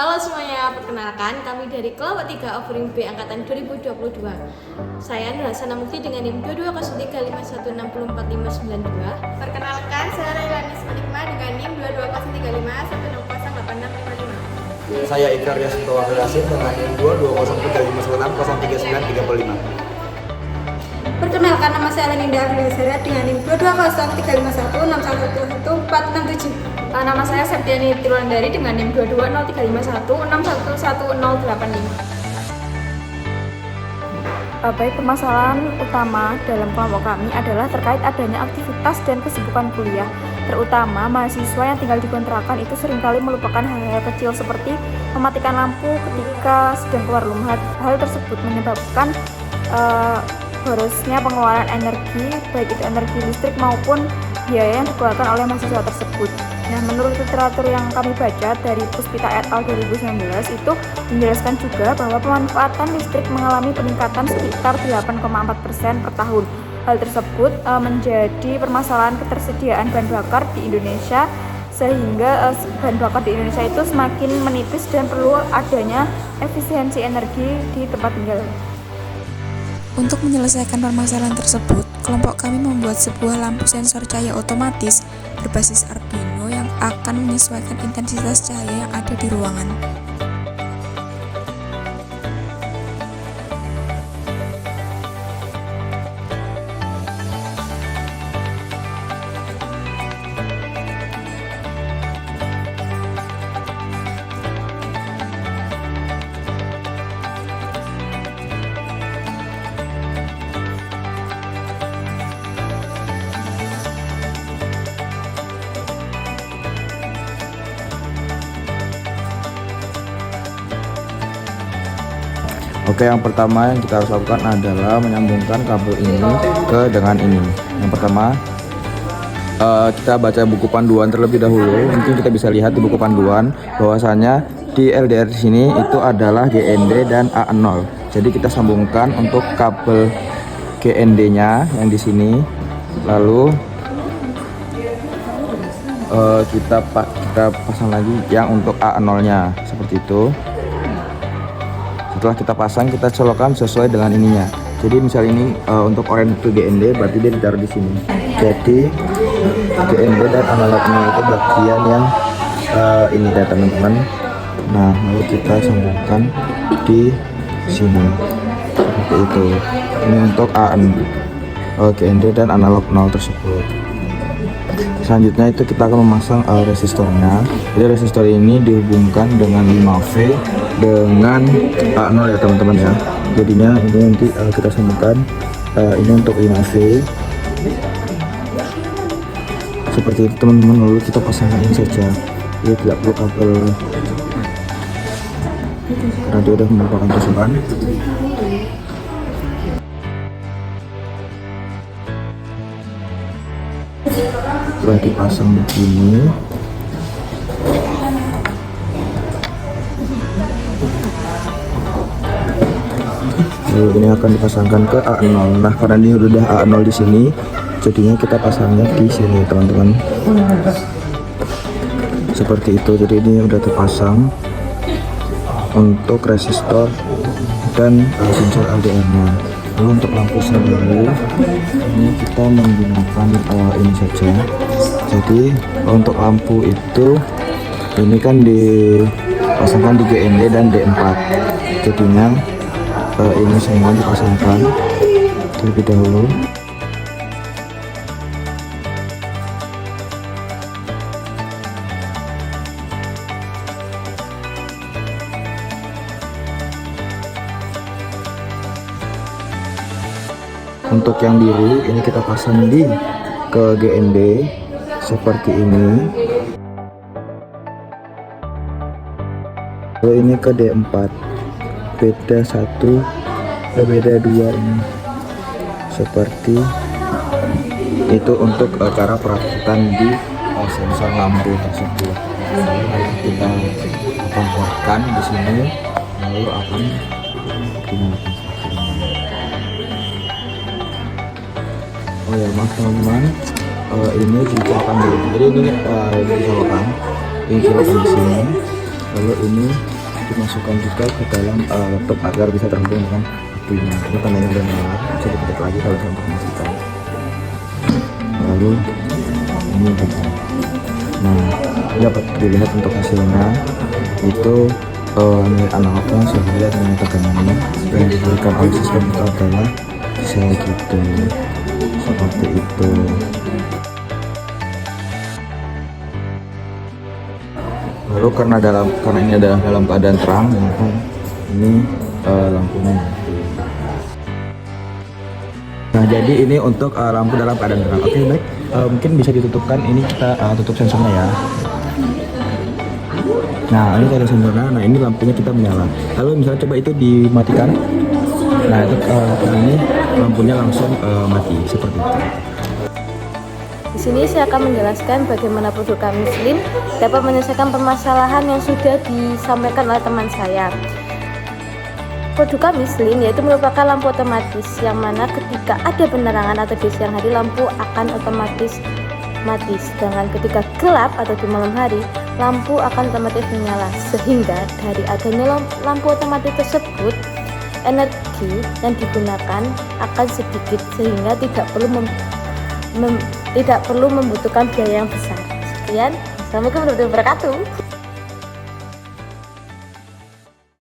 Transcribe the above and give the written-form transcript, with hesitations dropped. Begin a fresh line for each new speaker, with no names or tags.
Halo semuanya, perkenalkan kami dari kelompok 3 Offering B Angkatan 2022. Saya Nur Hasana Mukti dengan NIM 220351644592.
Perkenalkan, saya Railani Ismanikma dengan NIM 220351608655.
Saya Ikrar Yasito Wakil Hasim dengan NIM 220356033935.
Perkenalkan, nama saya Leninda Agnesera dengan NIM 220351611467.
Nama saya Septiani Tirulandari dengan NIM 220351611085. Baik, permasalahan utama dalam kelompok kami adalah terkait adanya aktivitas dan kesibukan kuliah, terutama mahasiswa yang tinggal di kontrakan itu seringkali melupakan hal-hal kecil seperti mematikan lampu ketika sedang keluar rumah. Hal tersebut menyebabkan borosnya pengeluaran energi, baik itu energi listrik maupun biaya yang dikeluarkan oleh mahasiswa tersebut. Nah, menurut literatur yang kami baca dari Puspita et al. 2019 itu menjelaskan juga bahwa pemanfaatan listrik mengalami peningkatan sekitar 8,4% per tahun. Hal tersebut menjadi permasalahan ketersediaan bahan bakar di Indonesia, sehingga bahan bakar di Indonesia itu semakin menipis dan perlu adanya efisiensi energi di tempat tinggal.
Untuk menyelesaikan permasalahan tersebut, kelompok kami membuat sebuah lampu sensor cahaya otomatis berbasis Arduino yang akan menyesuaikan intensitas cahaya yang ada di ruangan.
Oke, yang pertama yang kita harus lakukan adalah menyambungkan kabel ini dengan ini. Yang pertama, kita baca buku panduan terlebih dahulu. Mungkin kita bisa lihat di buku panduan bahwasanya di LDR di sini itu adalah GND dan A0. Jadi kita sambungkan untuk kabel GND-nya yang di sini. Lalu kita pasang lagi yang untuk A0-nya seperti itu. Setelah kita pasang, kita colokkan sesuai dengan ininya. Jadi misal ini untuk orange itu GND, berarti dia ditaruh di sini. Jadi GND dan analognya itu bagian yang ini ya teman-teman. Nah, lalu kita sambungkan di sini seperti itu. Ini untuk GND dan analog 0 tersebut. Selanjutnya itu kita akan memasang resistornya. Jadi resistor ini dihubungkan dengan 5V dengan A0 ya teman-teman ya. Jadinya ini nanti kita sambungkan ini untuk 5V seperti itu teman-teman. Lalu kita pasangkan ini saja. Dia tidak perlu kabel karena dia sudah merupakan tusukan. Setelah dipasang begini, lalu ini akan dipasangkan ke A0. Nah, karena ini sudah A0 di sini, jadinya kita pasangnya di sini teman-teman. Seperti itu. Jadi ini sudah terpasang untuk resistor dan sensor LDR-nya. Lalu untuk lampu sendiri ini kita menggunakan ini saja. Jadi untuk lampu itu ini kan dipasangkan di GND dan D4. Jadinya ini semua dipasangkan terlebih dahulu. Untuk yang biru ini kita pasang ke GND seperti ini. Lalu ini ke D4. Beda 1, beda 2 ini. Seperti itu untuk cara perakitan di sensor lampu tersebut. Lalu kita buatkan di sini, lalu akan dinyalakan. Oh ya, maaf teman-teman, ini dicolokan dulu. Jadi ini dicolokan di sini, lalu ini dimasukkan juga ke dalam laptop agar bisa terhubung dengan HP-nya. Ini tandanya udah nyala, bisa dipencet lagi kalau saya untuk memastikan. Lalu ini juga. Nah, dapat dilihat untuk hasilnya itu nilai analognya saya lihat nilai tegangannya yang diberikan oleh sistem itu adalah segitu, seperti itu. Lalu karena ini adalah dalam keadaan terang, maka ini lampunya mati. Nah, jadi ini untuk lampu dalam keadaan terang. Oke, baik. Mungkin bisa ditutupkan. Ini kita tutup sensornya ya. Nah, ini ada sensornya. Nah, ini lampunya kita menyala. Lalu misalnya coba itu dimatikan. Nah, itu ini lampunya langsung mati seperti itu.
Di sini saya akan menjelaskan bagaimana produk kami Slim dapat menyelesaikan permasalahan yang sudah disampaikan oleh teman saya. Produk kami Slim yaitu merupakan lampu otomatis yang mana ketika ada penerangan atau di siang hari lampu akan otomatis mati, sedangkan ketika gelap atau di malam hari lampu akan otomatis menyala, sehingga dari adanya lampu otomatis tersebut energi yang digunakan akan sedikit sehingga tidak perlu membutuhkan biaya yang besar. Sekian, assalamualaikum warahmatullahi wabarakatuh.